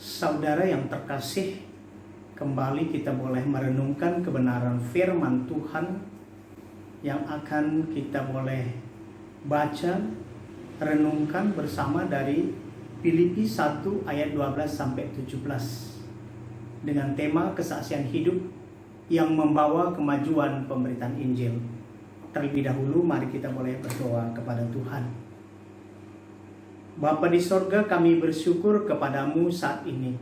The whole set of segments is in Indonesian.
Saudara yang terkasih, kembali kita boleh merenungkan kebenaran firman Tuhan yang akan kita boleh baca, renungkan bersama dari Filipi 1 ayat 12 sampai 17 dengan tema kesaksian hidup yang membawa kemajuan pemberitaan Injil. Terlebih dahulu mari kita boleh berdoa kepada Tuhan. Bapa di sorga, kami bersyukur kepadamu saat ini.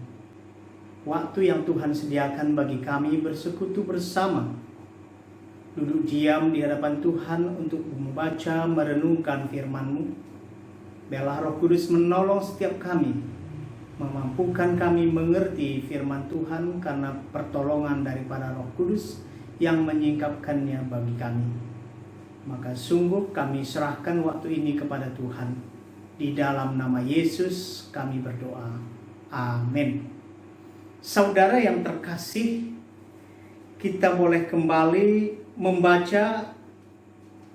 Waktu yang Tuhan sediakan bagi kami bersekutu bersama, duduk diam di hadapan Tuhan untuk membaca, merenungkan firman-Mu. Biarlah Roh Kudus menolong setiap kami, memampukan kami mengerti firman Tuhan karena pertolongan daripada Roh Kudus yang menyingkapkannya bagi kami. Maka sungguh kami serahkan waktu ini kepada Tuhan. Di dalam nama Yesus kami berdoa. Amin. Saudara yang terkasih, kita boleh kembali membaca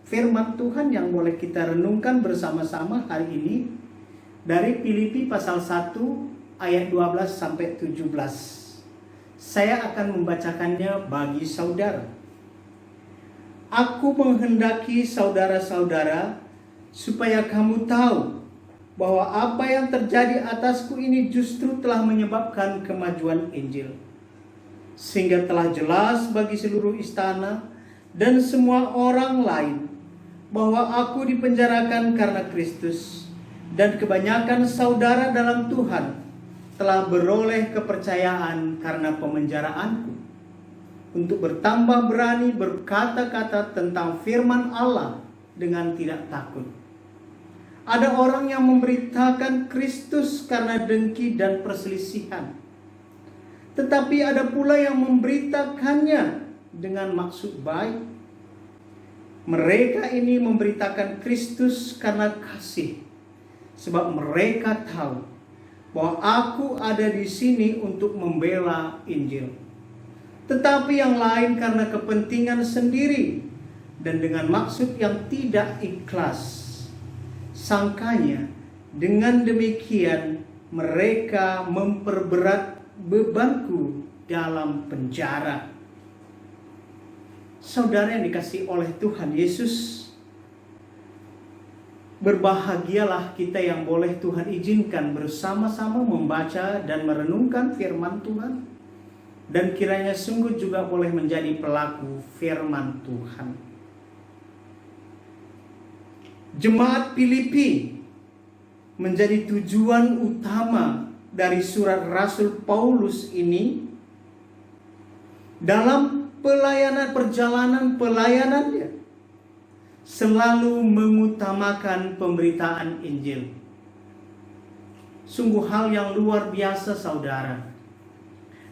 firman Tuhan yang boleh kita renungkan bersama-sama hari ini dari Filipi pasal 1 ayat 12 sampai 17. Saya akan membacakannya bagi saudara. Aku menghendaki saudara-saudara supaya kamu tahu bahwa apa yang terjadi atasku ini justru telah menyebabkan kemajuan Injil, sehingga telah jelas bagi seluruh istana dan semua orang lain bahwa aku dipenjarakan karena Kristus, dan kebanyakan saudara dalam Tuhan telah beroleh kepercayaan karena pemenjaraanku, untuk bertambah berani berkata-kata tentang firman Allah dengan tidak takut. Ada orang yang memberitakan Kristus karena dengki dan perselisihan, tetapi ada pula yang memberitakannya dengan maksud baik. Mereka ini memberitakan Kristus karena kasih, sebab mereka tahu bahwa aku ada di sini untuk membela Injil. Tetapi yang lain karena kepentingan sendiri dan dengan maksud yang tidak ikhlas. Sangkanya dengan demikian mereka memperberat bebanku dalam penjara. Saudara yang dikasihi oleh Tuhan Yesus, berbahagialah kita yang boleh Tuhan izinkan bersama-sama membaca dan merenungkan firman Tuhan, dan kiranya sungguh juga boleh menjadi pelaku firman Tuhan. Jemaat Filipi menjadi tujuan utama dari surat Rasul Paulus ini dalam perjalanan pelayanannya, selalu mengutamakan pemberitaan Injil. Sungguh hal yang luar biasa, saudara.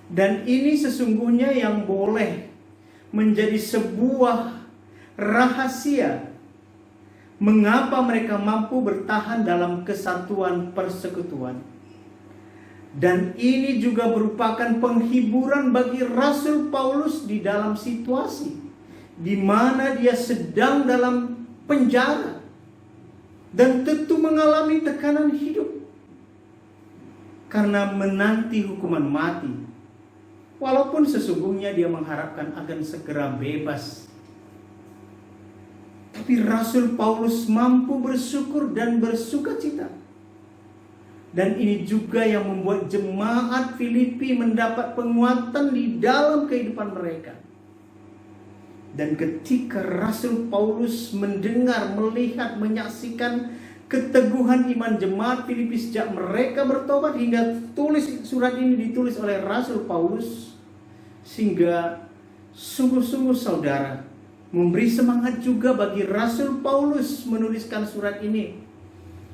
Dan ini sesungguhnya yang boleh menjadi sebuah rahasia mengapa mereka mampu bertahan dalam kesatuan persekutuan. Dan ini juga merupakan penghiburan bagi Rasul Paulus di dalam situasi di mana dia sedang dalam penjara dan tentu mengalami tekanan hidup karena menanti hukuman mati. Walaupun sesungguhnya dia mengharapkan akan segera bebas. Tapi Rasul Paulus mampu bersyukur dan bersukacita. Dan ini juga yang membuat jemaat Filipi mendapat penguatan di dalam kehidupan mereka. Dan ketika Rasul Paulus mendengar, melihat, menyaksikan keteguhan iman jemaat Filipi sejak mereka bertobat hingga surat ini ditulis oleh Rasul Paulus, sehingga sungguh-sungguh saudara, memberi semangat juga bagi Rasul Paulus menuliskan surat ini,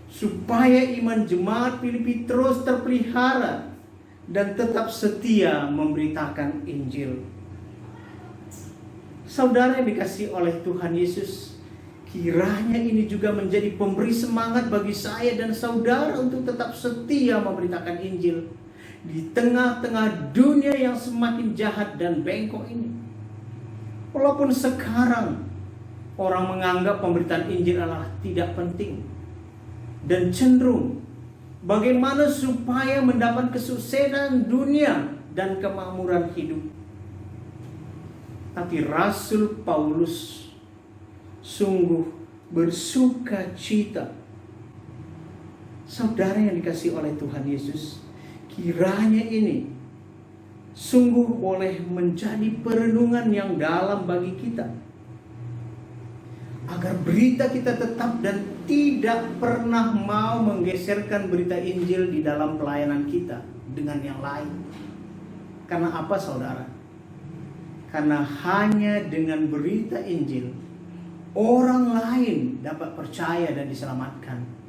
supaya iman jemaat Filipi terus terpelihara dan tetap setia memberitakan Injil. Saudara yang dikasihi oleh Tuhan Yesus, kiranya ini juga menjadi pemberi semangat bagi saya dan saudara untuk tetap setia memberitakan Injil di tengah-tengah dunia yang semakin jahat dan bengkok ini. Walaupun sekarang orang menganggap pemberitaan Injil adalah tidak penting dan cenderung bagaimana supaya mendapat kesuksesan dunia dan kemakmuran hidup. Tapi Rasul Paulus sungguh bersuka cita. Saudara yang dikasihi oleh Tuhan Yesus, kiranya ini sungguh boleh menjadi perenungan yang dalam bagi kita, agar berita kita tetap dan tidak pernah mau menggeserkan berita Injil di dalam pelayanan kita dengan yang lain. Karena apa, saudara? Karena hanya dengan berita Injil orang lain dapat percaya dan diselamatkan.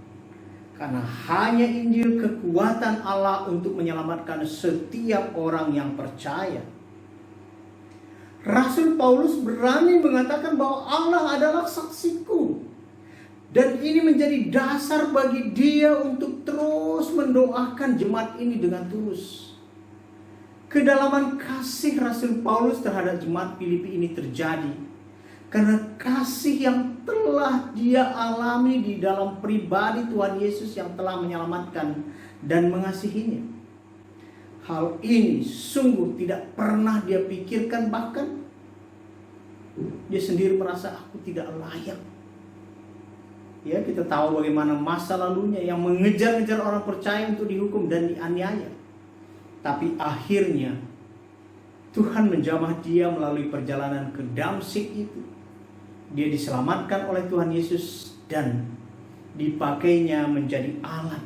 Karena hanya Injil kekuatan Allah untuk menyelamatkan setiap orang yang percaya. Rasul Paulus berani mengatakan bahwa Allah adalah saksiku. Dan ini menjadi dasar bagi dia untuk terus mendoakan jemaat ini dengan tulus. Kedalaman kasih Rasul Paulus terhadap jemaat Filipi ini terjadi karena kasih yang telah dia alami di dalam pribadi Tuhan Yesus yang telah menyelamatkan dan mengasihinya. Hal ini sungguh tidak pernah dia pikirkan, bahkan dia sendiri merasa aku tidak layak. Ya, kita tahu bagaimana masa lalunya yang mengejar-ngejar orang percaya untuk dihukum dan dianiaya. Tapi akhirnya Tuhan menjamah dia melalui perjalanan ke Damsyik itu. Dia diselamatkan oleh Tuhan Yesus dan dipakainya menjadi alat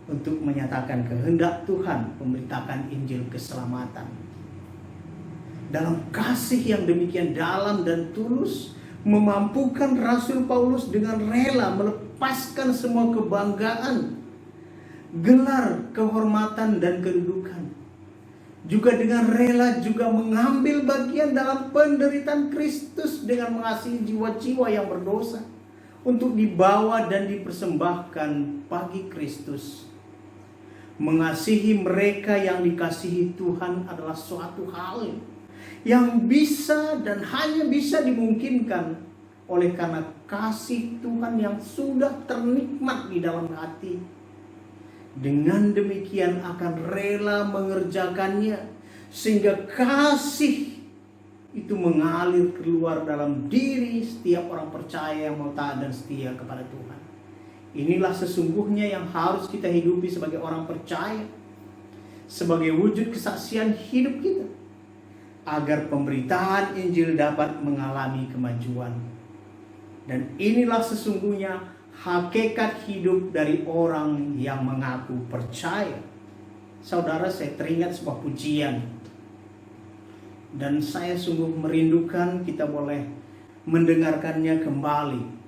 untuk menyatakan kehendak Tuhan, memberitakan Injil keselamatan. Dalam kasih yang demikian dalam dan tulus, memampukan Rasul Paulus dengan rela melepaskan semua kebanggaan, gelar, kehormatan, dan kedudukan. Juga dengan rela juga mengambil bagian dalam penderitaan Kristus dengan mengasihi jiwa-jiwa yang berdosa untuk dibawa dan dipersembahkan bagi Kristus. Mengasihi mereka yang dikasihi Tuhan adalah suatu hal yang bisa dan hanya bisa dimungkinkan oleh karena kasih Tuhan yang sudah ternikmat di dalam hati. Dengan demikian akan rela mengerjakannya sehingga kasih itu mengalir keluar dalam diri setiap orang percaya yang mau taat dan setia kepada Tuhan. Inilah sesungguhnya yang harus kita hidupi sebagai orang percaya, sebagai wujud kesaksian hidup kita, agar pemberitaan Injil dapat mengalami kemajuan. Dan inilah sesungguhnya hakikat hidup dari orang yang mengaku percaya. Saudara, saya teringat sebuah pujian, dan saya sungguh merindukan kita boleh mendengarkannya kembali.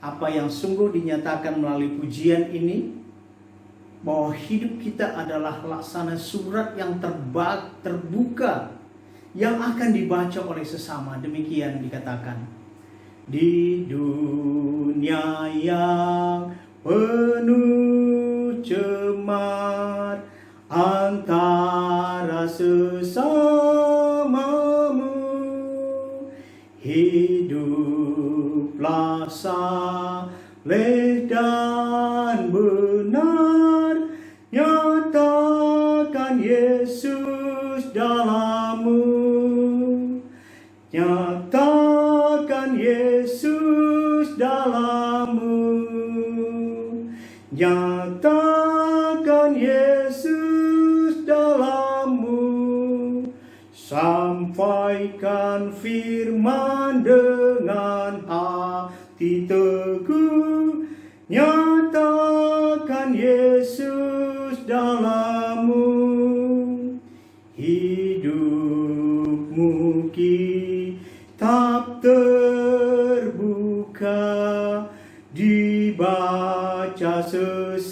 Apa yang sungguh dinyatakan melalui pujian ini, bahwa hidup kita adalah laksana surat yang terbuka yang akan dibaca oleh sesama. Demikian dikatakan. Di dunia yang penuh cemar antara sesamamu, hiduplah saleh dan benar, nyatakan Yesus dalammu, nyatakan Yesus dalammu, nyatakan Yesus dalammu. Sampaikan firman dengan hati teguh, nyatakan Yesus dalammu. Hidupmu kitab terbuka, dibaca sesamamu.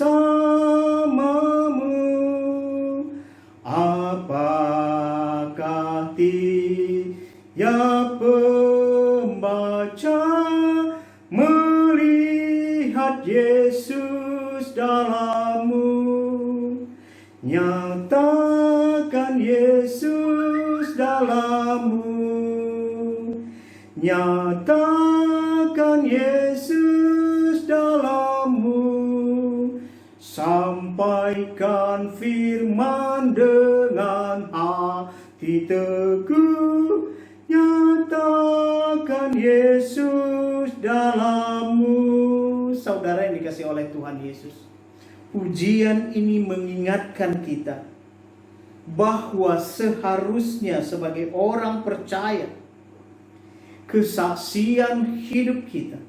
Apakah tiap pembaca melihat Yesus dalammu? Nyatakan Yesus dalammu, nyatakan Yesus dalammu. sampaikan firman dengan hati teguh, nyatakan Yesus dalammu. Saudara yang dikasihi oleh Tuhan Yesus, pujian ini mengingatkan kita bahwa seharusnya sebagai orang percaya, kesaksian hidup kita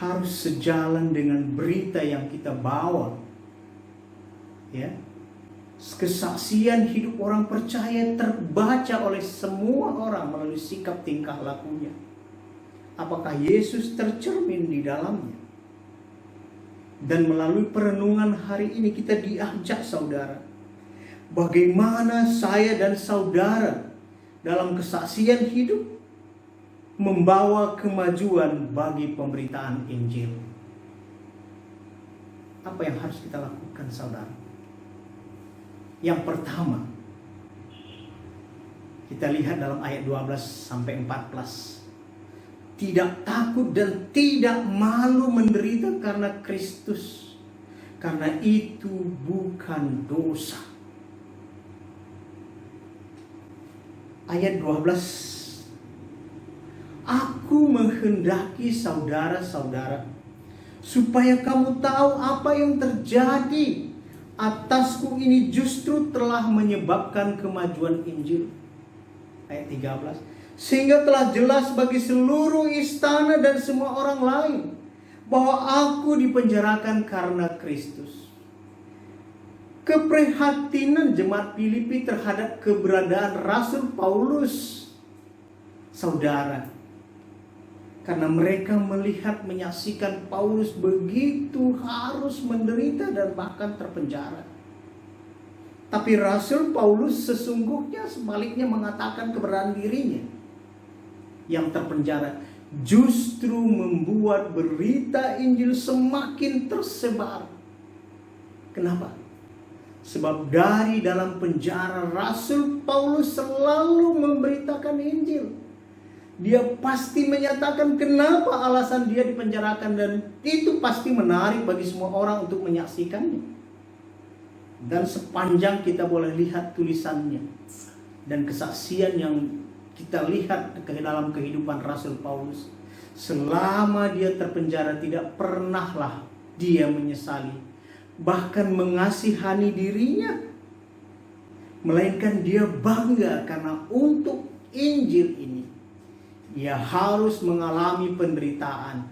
harus sejalan dengan berita yang kita bawa. Ya. Kesaksian hidup orang percaya terbaca oleh semua orang melalui sikap tingkah lakunya. Apakah Yesus tercermin di dalamnya? Dan melalui perenungan hari ini kita diajak, saudara, bagaimana saya dan saudara dalam kesaksian hidup membawa kemajuan bagi pemberitaan Injil. Apa yang harus kita lakukan, saudara? Yang pertama, kita lihat dalam ayat 12 sampai 14. Tidak takut dan tidak malu menderita karena Kristus, karena itu bukan dosa. Ayat 12. Aku menghendaki saudara-saudara supaya kamu tahu apa yang terjadi atasku ini justru telah menyebabkan kemajuan Injil. Ayat 13. Sehingga telah jelas bagi seluruh istana dan semua orang lain bahwa aku dipenjarakan karena Kristus. Keprihatinan jemaat Filipi terhadap keberadaan Rasul Paulus, saudara, karena mereka melihat, menyaksikan Paulus begitu harus menderita dan bahkan terpenjara. Tapi Rasul Paulus sesungguhnya sebaliknya mengatakan keberadaan dirinya yang terpenjara justru membuat berita Injil semakin tersebar. Kenapa? Sebab dari dalam penjara Rasul Paulus selalu memberitakan Injil. Dia pasti menyatakan kenapa alasan dia dipenjarakan, dan itu pasti menarik bagi semua orang untuk menyaksikannya. Dan sepanjang kita boleh lihat tulisannya dan kesaksian yang kita lihat ke dalam kehidupan Rasul Paulus, selama dia terpenjara tidak pernahlah dia menyesali, bahkan mengasihani dirinya, melainkan dia bangga karena untuk Injil ini ia harus mengalami penderitaan,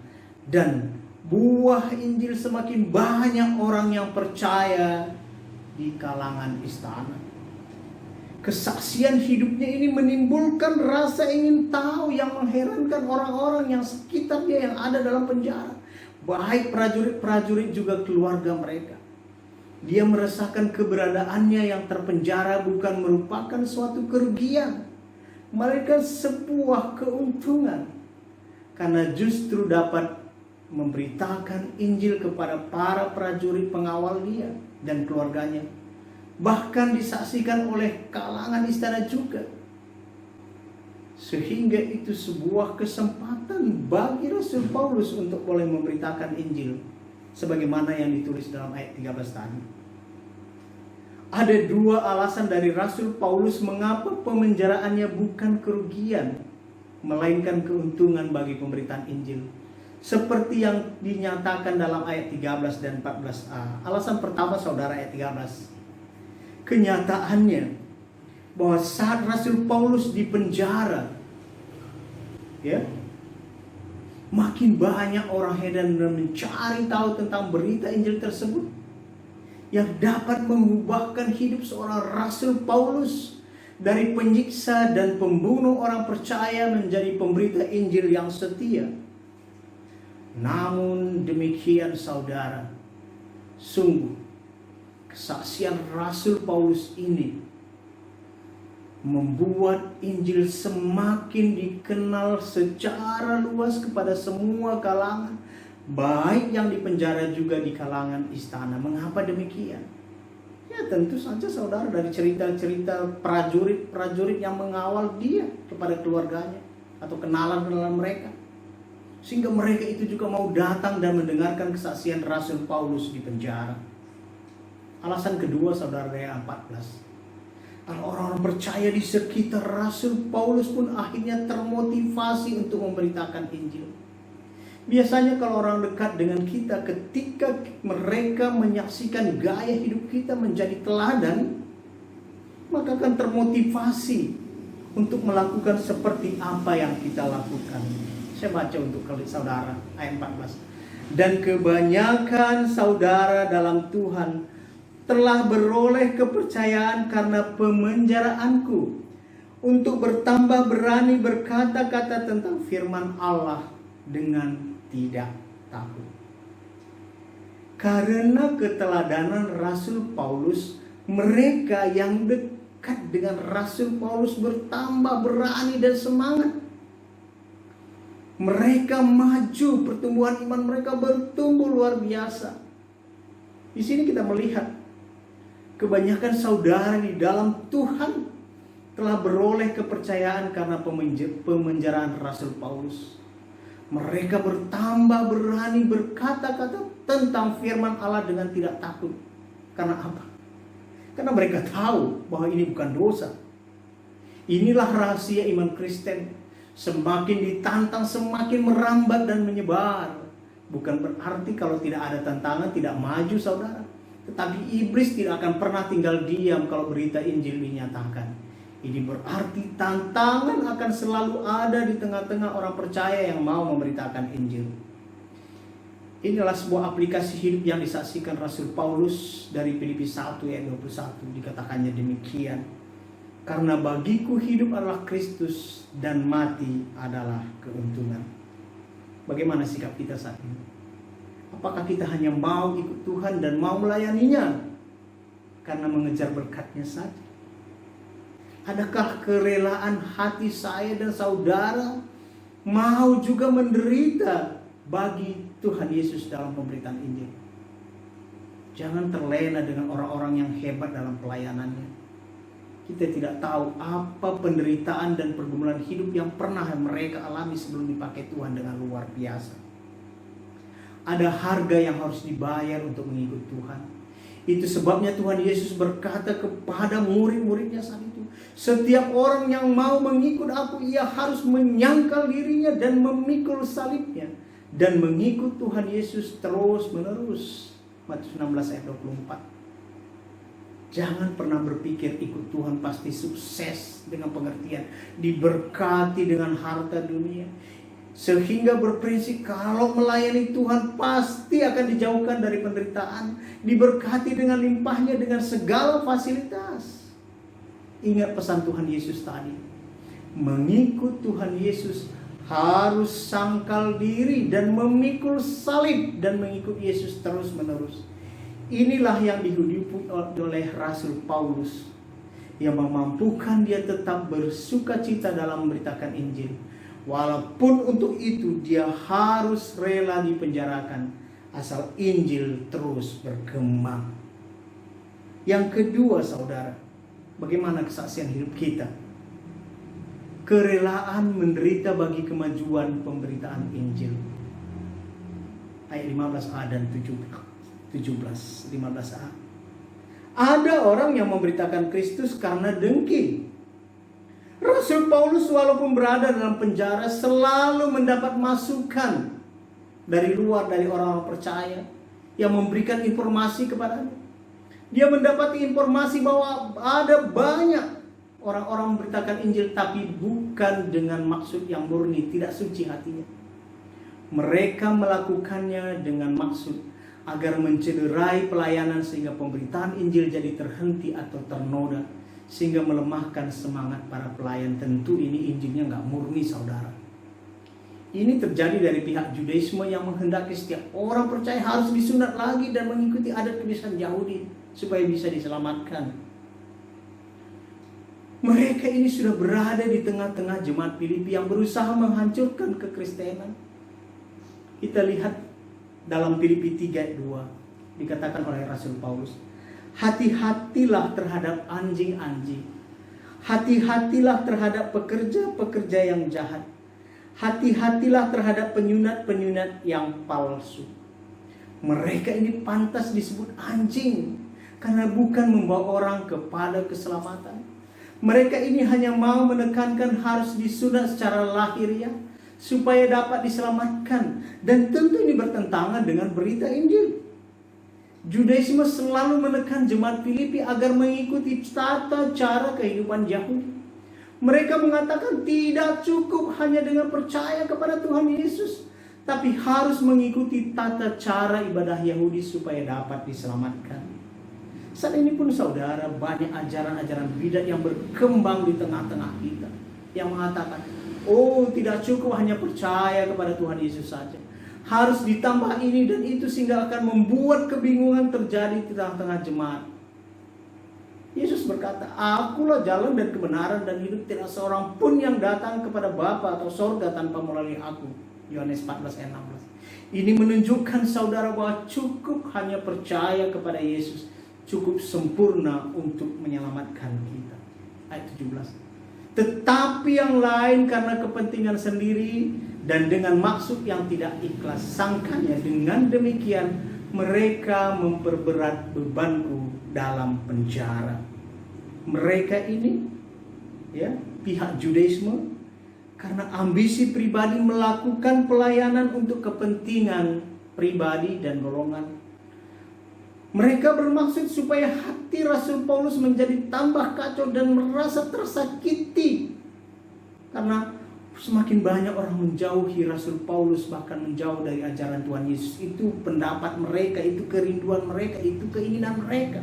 dan buah Injil semakin banyak orang yang percaya di kalangan istana. Kesaksian hidupnya ini menimbulkan rasa ingin tahu yang mengherankan orang-orang yang sekitar dia yang ada dalam penjara, baik prajurit-prajurit juga keluarga mereka. Dia merasakan keberadaannya yang terpenjara bukan merupakan suatu kerugian, melainkan sebuah keuntungan, karena justru dapat memberitakan Injil kepada para prajurit pengawal dia dan keluarganya, bahkan disaksikan oleh kalangan istana juga. Sehingga itu sebuah kesempatan bagi Rasul Paulus untuk boleh memberitakan Injil sebagaimana yang ditulis dalam ayat 13 tadi. Ada dua alasan dari Rasul Paulus mengapa pemenjaraannya bukan kerugian, melainkan keuntungan bagi pemberitaan Injil. Seperti yang dinyatakan dalam ayat 13 dan 14a. Alasan pertama, saudara, ayat 13. Kenyataannya bahwa saat Rasul Paulus di penjara, ya, makin banyak orang heran dan mencari tahu tentang berita Injil tersebut yang dapat mengubahkan hidup seorang Rasul Paulus dari penyiksa dan pembunuh orang percaya menjadi pemberita Injil yang setia. Namun demikian, saudara, sungguh kesaksian Rasul Paulus ini membuat Injil semakin dikenal secara luas kepada semua kalangan, baik yang di penjara juga di kalangan istana. Mengapa demikian? Ya tentu saja, saudara, dari cerita-cerita prajurit-prajurit yang mengawal dia kepada keluarganya atau kenalan-kenalan mereka, sehingga mereka itu juga mau datang dan mendengarkan kesaksian Rasul Paulus di penjara. Alasan kedua, saudara, ayat 14. Kalau orang-orang percaya di sekitar Rasul Paulus pun akhirnya termotivasi untuk memberitakan Injil. Biasanya kalau orang dekat dengan kita, ketika mereka menyaksikan gaya hidup kita menjadi teladan, maka akan termotivasi untuk melakukan seperti apa yang kita lakukan. Saya baca untuk saudara ayat 14. Dan kebanyakan saudara dalam Tuhan telah beroleh kepercayaan karena pemenjaraanku, untuk bertambah berani berkata-kata tentang firman Allah dengan tidak takut. Karena keteladanan Rasul Paulus, mereka yang dekat dengan Rasul Paulus bertambah berani dan semangat. Mereka maju, pertumbuhan iman mereka bertumbuh luar biasa. Di sini kita melihat kebanyakan saudara di dalam Tuhan telah beroleh kepercayaan karena pemenjaraan Rasul Paulus. Mereka bertambah berani berkata-kata tentang firman Allah dengan tidak takut. Karena apa? Karena mereka tahu bahwa ini bukan dosa. Inilah rahasia iman Kristen. Semakin ditantang, semakin merambat dan menyebar. Bukan berarti kalau tidak ada tantangan tidak maju, saudara. Tetapi iblis tidak akan pernah tinggal diam kalau berita Injil dinyatakan. Ini berarti tantangan akan selalu ada di tengah-tengah orang percaya yang mau memberitakan Injil. Inilah sebuah aplikasi hidup yang disaksikan Rasul Paulus dari Filipi 1 ayat 21. Dikatakannya demikian. Karena bagiku hidup adalah Kristus dan mati adalah keuntungan. Bagaimana sikap kita saat ini? Apakah kita hanya mau ikut Tuhan dan mau melayaninya karena mengejar berkat-Nya saja? Adakah kerelaan hati saya dan saudara mau juga menderita bagi Tuhan Yesus dalam pemberitaan Injil? Jangan terlena dengan orang-orang yang hebat dalam pelayanannya. Kita tidak tahu apa penderitaan dan pergumulan hidup yang pernah mereka alami sebelum dipakai Tuhan dengan luar biasa. Ada harga yang harus dibayar untuk mengikut Tuhan. Itu sebabnya Tuhan Yesus berkata kepada murid-muridnya saat itu, setiap orang yang mau mengikut aku, ia harus menyangkal dirinya dan memikul salibnya dan mengikut Tuhan Yesus terus menerus. Matius 16 ayat 24. Jangan pernah berpikir ikut Tuhan pasti sukses dengan pengertian diberkati dengan harta dunia, sehingga berprinsip kalau melayani Tuhan pasti akan dijauhkan dari penderitaan, diberkati dengan limpahnya dengan segala fasilitas. Ingat pesan Tuhan Yesus tadi, mengikut Tuhan Yesus harus sangkal diri dan memikul salib dan mengikut Yesus terus menerus. Inilah yang dihidupi oleh Rasul Paulus, yang memampukan dia tetap bersuka cita dalam memberitakan Injil. Walaupun untuk itu dia harus rela dipenjarakan, asal Injil terus berkembang. Yang kedua, saudara, bagaimana kesaksian hidup kita? Kerelaan menderita bagi kemajuan pemberitaan Injil. Ayat 15a dan 15a. Ada orang yang memberitakan Kristus karena dengki. Rasul Paulus walaupun berada dalam penjara selalu mendapat masukan dari luar, dari orang-orang percaya yang memberikan informasi kepadanya. Dia mendapati informasi bahwa ada banyak orang-orang memberitakan Injil tapi bukan dengan maksud yang murni, tidak suci hatinya. Mereka melakukannya dengan maksud agar mencederai pelayanan sehingga pemberitaan Injil jadi terhenti atau ternoda, sehingga melemahkan semangat para pelayan. Tentu ini Injilnya nggak murni, saudara. Ini terjadi dari pihak Judaisme yang menghendaki setiap orang percaya harus disunat lagi dan mengikuti adat kebiasaan Yahudi supaya bisa diselamatkan. Mereka ini sudah berada di tengah-tengah jemaat Filipi yang berusaha menghancurkan kekristenan. Kita lihat dalam Filipi 3 ayat 2 dikatakan oleh Rasul Paulus, hati-hatilah terhadap anjing-anjing, hati-hatilah terhadap pekerja-pekerja yang jahat, hati-hatilah terhadap penyunat-penyunat yang palsu. Mereka ini pantas disebut anjing karena bukan membawa orang kepada keselamatan. Mereka ini hanya mau menekankan harus disunat secara lahiriah supaya dapat diselamatkan. Dan tentu ini bertentangan dengan berita Injil. Judaisme selalu menekan jemaat Filipi agar mengikuti tata cara kehidupan Yahudi. Mereka mengatakan tidak cukup hanya dengan percaya kepada Tuhan Yesus, tapi harus mengikuti tata cara ibadah Yahudi supaya dapat diselamatkan. Saat ini pun saudara, banyak ajaran-ajaran bidat yang berkembang di tengah-tengah kita, yang mengatakan, oh tidak cukup hanya percaya kepada Tuhan Yesus saja, harus ditambah ini dan itu, sehingga akan membuat kebingungan terjadi di tengah-tengah jemaat. Yesus berkata, akulah jalan dan kebenaran dan hidup, tidak seorang pun yang datang kepada Bapa atau sorga tanpa melalui aku. Yohanes 14 ayat 16. Ini menunjukkan saudara bahwa cukup hanya percaya kepada Yesus, cukup sempurna untuk menyelamatkan kita. Ayat 17. Tetapi yang lain karena kepentingan sendiri dan dengan maksud yang tidak ikhlas, sangkanya dengan demikian mereka memperberat bebanku dalam penjara. Mereka ini, pihak Judaisme, karena ambisi pribadi melakukan pelayanan untuk kepentingan pribadi dan golongan. Mereka bermaksud supaya hati Rasul Paulus menjadi tambah kacau dan merasa tersakiti. Karena semakin banyak orang menjauhi Rasul Paulus, bahkan menjauh dari ajaran Tuhan Yesus. Itu pendapat mereka, itu kerinduan mereka, itu keinginan mereka.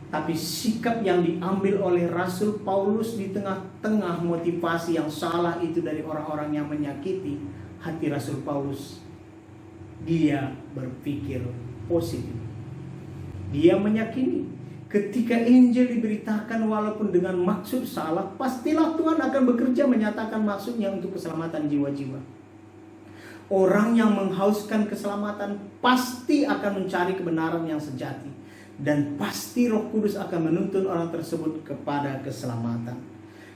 Tapi sikap yang diambil oleh Rasul Paulus di tengah-tengah motivasi yang salah itu dari orang-orang yang menyakiti hati Rasul Paulus, dia berpikir positif. Dia meyakini ketika Injil diberitakan walaupun dengan maksud salah, pastilah Tuhan akan bekerja menyatakan maksudnya untuk keselamatan jiwa-jiwa. Orang yang menghauskan keselamatan pasti akan mencari kebenaran yang sejati, dan pasti Roh Kudus akan menuntun orang tersebut kepada keselamatan.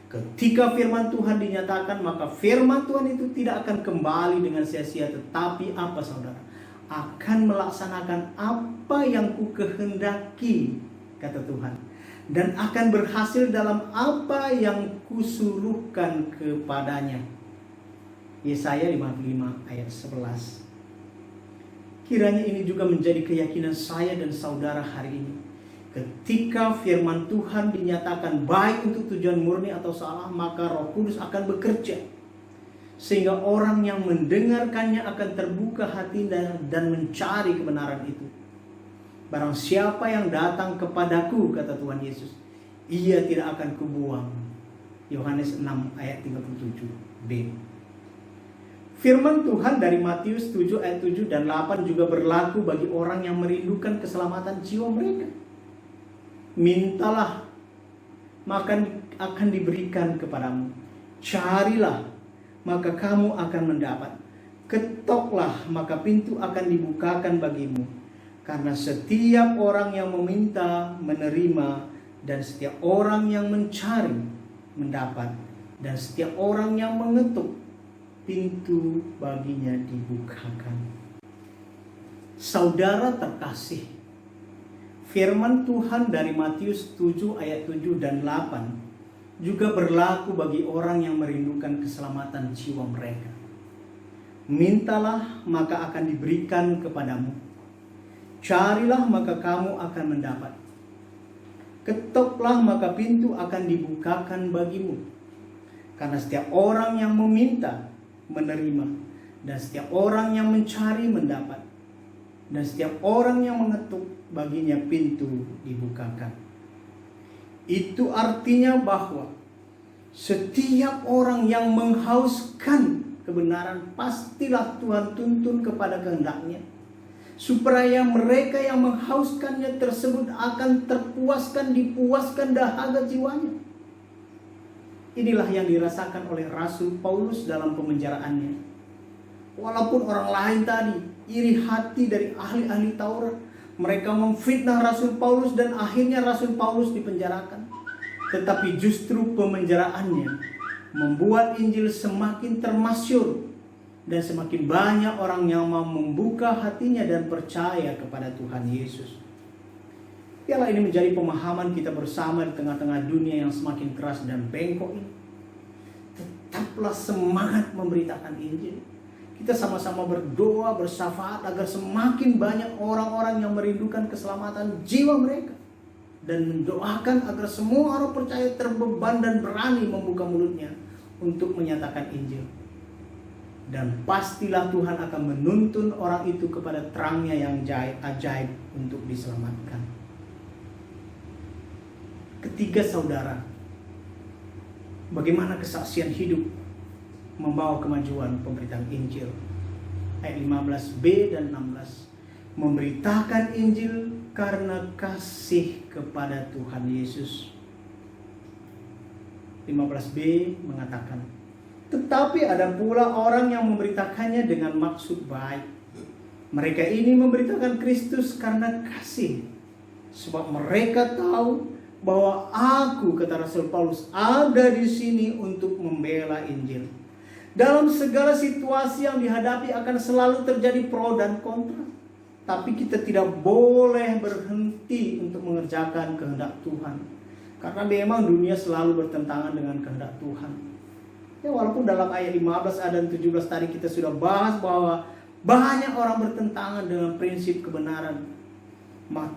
Ketika firman Tuhan dinyatakan, maka firman Tuhan itu tidak akan kembali dengan sia-sia, tetapi apa saudara? Akan melaksanakan apa yang ku kehendaki, kata Tuhan, dan akan berhasil dalam apa yang kusuruhkan kepadanya. Yesaya 55 ayat 11. Kiranya ini juga menjadi keyakinan saya dan saudara hari ini. Ketika firman Tuhan dinyatakan baik untuk tujuan murni atau salah, maka Roh Kudus akan bekerja, sehingga orang yang mendengarkannya akan terbuka hati dan mencari kebenaran itu. Barang siapa yang datang kepadaku, kata Tuhan Yesus, ia tidak akan kubuang. Yohanes 6 ayat 37b. Firman Tuhan dari Matius 7 ayat 7 dan 8 juga berlaku bagi orang yang merindukan keselamatan jiwa mereka. Mintalah, maka akan diberikan kepadamu. Carilah, maka kamu akan mendapat. Ketoklah, maka pintu akan dibukakan bagimu. Karena setiap orang yang meminta menerima, dan setiap orang yang mencari mendapat, dan setiap orang yang mengetuk pintu baginya dibukakan. Saudara terkasih, firman Tuhan dari Matius 7 ayat 7 dan 8 juga berlaku bagi orang yang merindukan keselamatan jiwa mereka. Mintalah, maka akan diberikan kepadamu. Carilah, maka kamu akan mendapat. Ketoklah, maka pintu akan dibukakan bagimu. Karena setiap orang yang meminta menerima, dan setiap orang yang mencari mendapat, dan setiap orang yang mengetuk baginya pintu dibukakan. Itu artinya bahwa setiap orang yang menghauskan kebenaran, pastilah Tuhan tuntun kepada kehendak-Nya, supaya mereka yang menghauskannya tersebut akan dipuaskan dahaga jiwanya. Inilah yang dirasakan oleh Rasul Paulus dalam pemenjaraannya. Walaupun orang lain tadi iri hati dari ahli-ahli Taurat, mereka memfitnah Rasul Paulus dan akhirnya Rasul Paulus dipenjarakan. Tetapi justru pemenjaraannya membuat Injil semakin termasyhur, dan semakin banyak orang yang mau membuka hatinya dan percaya kepada Tuhan Yesus. Biarlah ini menjadi pemahaman kita bersama di tengah-tengah dunia yang semakin keras dan bengkok ini. Tetaplah semangat memberitakan Injil. Kita sama-sama berdoa, bersyafaat agar semakin banyak orang-orang yang merindukan keselamatan jiwa mereka. Dan mendoakan agar semua orang percaya terbeban dan berani membuka mulutnya untuk menyatakan Injil. Dan pastilah Tuhan akan menuntun orang itu kepada terangnya yang ajaib untuk diselamatkan. Ketiga, saudara, bagaimana kesaksian hidup membawa kemajuan pemberitaan Injil. Ayat 15b dan 16. Memberitakan Injil karena kasih kepada Tuhan Yesus. 15b mengatakan, tetapi ada pula orang yang memberitakannya dengan maksud baik. Mereka ini memberitakan Kristus karena kasih, sebab mereka tahu bahwa aku, kata Rasul Paulus, ada di sini untuk membela Injil. Dalam segala situasi yang dihadapi akan selalu terjadi pro dan kontra. Tapi kita tidak boleh berhenti untuk mengerjakan kehendak Tuhan. Karena memang dunia selalu bertentangan dengan kehendak Tuhan. Ya, walaupun dalam ayat 15 dan 17 tadi kita sudah bahas bahwa banyak orang bertentangan dengan prinsip kebenaran.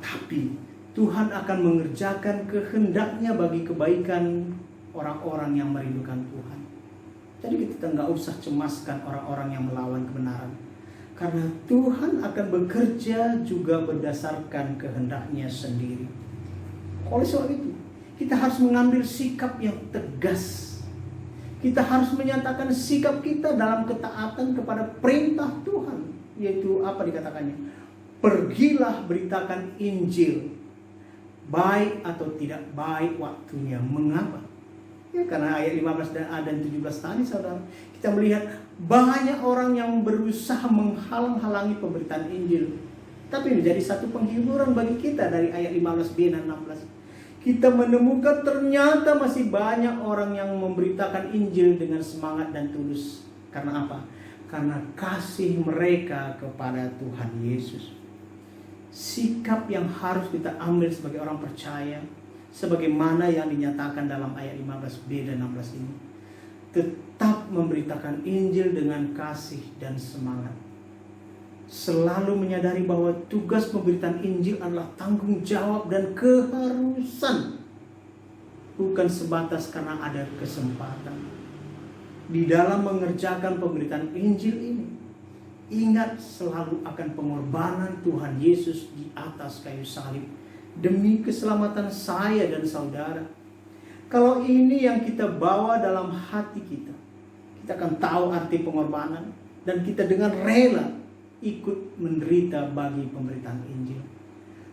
Tapi Tuhan akan mengerjakan kehendaknya bagi kebaikan orang-orang yang merindukan Tuhan. Jadi kita nggak usah cemaskan orang-orang yang melawan kebenaran. Karena Tuhan akan bekerja juga berdasarkan kehendaknya sendiri. Oleh sebab itu, kita harus mengambil sikap yang tegas. Kita harus menyatakan sikap kita dalam ketaatan kepada perintah Tuhan. Yaitu apa dikatakannya? Pergilah beritakan Injil. Baik atau tidak baik waktunya. Mengapa? Ya, karena ayat 15 dan 17 tadi, saudara, kita melihat banyak orang yang berusaha menghalang-halangi pemberitaan Injil. Tapi menjadi satu penghiburan bagi kita dari ayat 15b dan 16. Kita menemukan ternyata masih banyak orang yang memberitakan Injil dengan semangat dan tulus. Karena apa? Karena kasih mereka kepada Tuhan Yesus. Sikap yang harus kita ambil sebagai orang percaya, sebagaimana yang dinyatakan dalam ayat 15b dan 16 ini, tetap memberitakan Injil dengan kasih dan semangat. Selalu menyadari bahwa tugas pemberitaan Injil adalah tanggung jawab dan keharusan, bukan sebatas karena ada kesempatan. Di dalam mengerjakan pemberitaan Injil ini, ingat selalu akan pengorbanan Tuhan Yesus di atas kayu salib demi keselamatan saya dan saudara. Kalau ini yang kita bawa dalam hati kita, kita akan tahu arti pengorbanan dan kita dengan rela ikut menderita bagi pemberitaan Injil.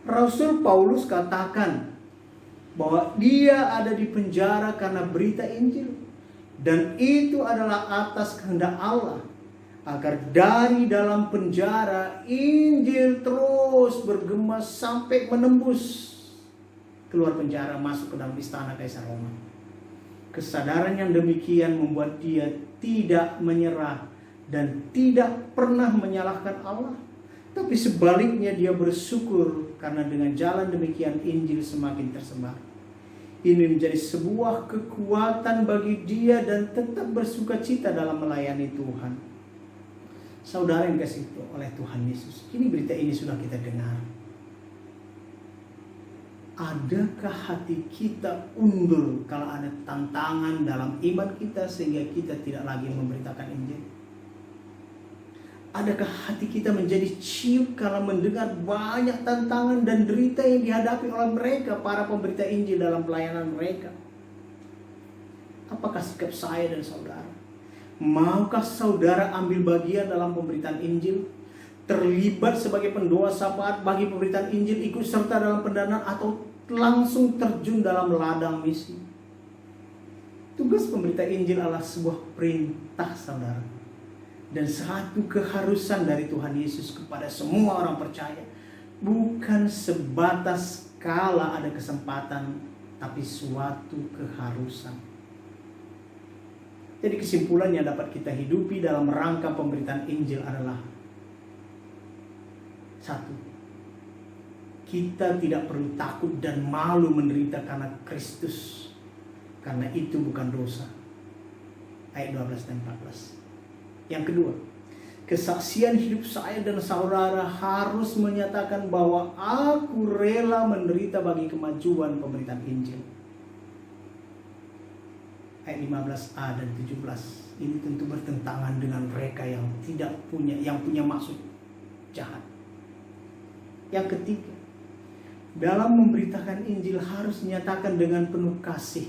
Rasul Paulus katakan bahwa dia ada di penjara karena berita Injil, dan itu adalah atas kehendak Allah, agar dari dalam penjara Injil terus bergema sampai menembus keluar penjara, masuk ke dalam istana Kaisar Roma. Kesadaran yang demikian membuat dia tidak menyerah dan tidak pernah menyalahkan Allah. Tapi sebaliknya dia bersyukur karena dengan jalan demikian Injil semakin tersebar. Ini menjadi sebuah kekuatan bagi dia dan tetap bersukacita dalam melayani Tuhan. Saudara yang dikasihi oleh Tuhan Yesus, ini berita ini sudah kita dengar. Adakah hati kita undur kalau ada tantangan dalam iman kita sehingga kita tidak lagi memberitakan Injil? Adakah hati kita menjadi ciut kalau mendengar banyak tantangan dan derita yang dihadapi oleh mereka, para pemberita Injil dalam pelayanan mereka? Apakah sikap saya dan saudara? Maukah saudara ambil bagian dalam pemberitaan Injil? Terlibat sebagai pendoa syafaat bagi pemberitaan Injil, ikut serta dalam pendanaan, atau langsung terjun dalam ladang misi? Tugas pemberita Injil adalah sebuah perintah, saudara, dan satu keharusan dari Tuhan Yesus kepada semua orang percaya. Bukan sebatas kala ada kesempatan, tapi suatu keharusan. Jadi kesimpulan yang dapat kita hidupi dalam rangka pemberitaan Injil adalah: satu, kita tidak perlu takut dan malu menderita karena Kristus, karena itu bukan dosa. Ayat 12 dan 14. Yang kedua, kesaksian hidup saya dan saudara harus menyatakan bahwa aku rela menderita bagi kemajuan pemberitaan Injil. Ayat 15a dan 17. Ini tentu bertentangan dengan mereka yang punya maksud jahat. Yang ketiga, dalam memberitakan Injil harus dinyatakan dengan penuh kasih,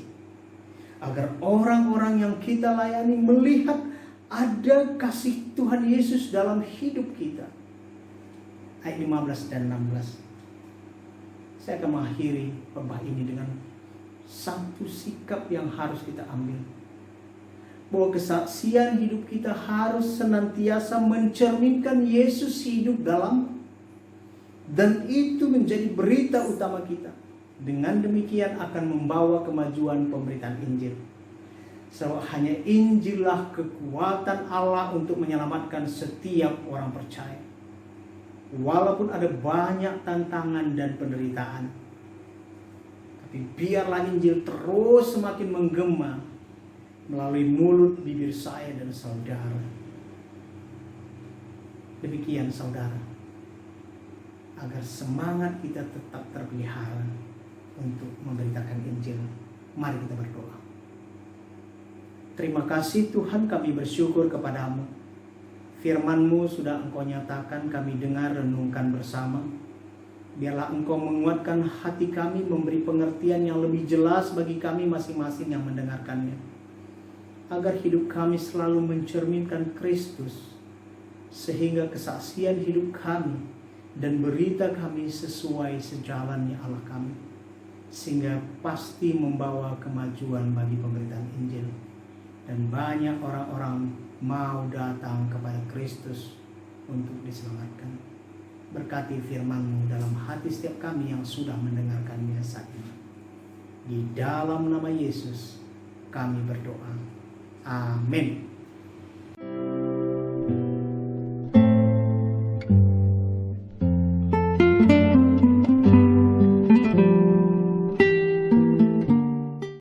agar orang-orang yang kita layani melihat ada kasih Tuhan Yesus dalam hidup kita. Ayat 15 dan 16. Saya akan mengakhiri khotbah ini dengan satu sikap yang harus kita ambil, bahwa kesaksian hidup kita harus senantiasa mencerminkan Yesus hidup dalam, dan itu menjadi berita utama kita. Dengan demikian akan membawa kemajuan pemberitaan Injil. Sebab hanya Injillah kekuatan Allah untuk menyelamatkan setiap orang percaya. Walaupun ada banyak tantangan dan penderitaan, tapi biarlah Injil terus semakin menggema melalui mulut bibir saya dan saudara. Demikian saudara, agar semangat kita tetap terpelihara untuk memberitakan Injil, mari kita berdoa. Terima kasih Tuhan, kami bersyukur kepadamu. Firman-Mu sudah Engkau nyatakan, kami dengar, renungkan bersama. Biarlah Engkau menguatkan hati kami, memberi pengertian yang lebih jelas bagi kami masing-masing yang mendengarkannya, agar hidup kami selalu mencerminkan Kristus, sehingga kesaksian hidup kami dan berita kami sesuai sejalannya Allah kami, sehingga pasti membawa kemajuan bagi pemberitaan Injil, dan banyak orang-orang mau datang kepada Kristus untuk diselamatkan. Berkati firman-Mu dalam hati setiap kami yang sudah mendengarkannya saat ini. Di dalam nama Yesus kami berdoa. Amin.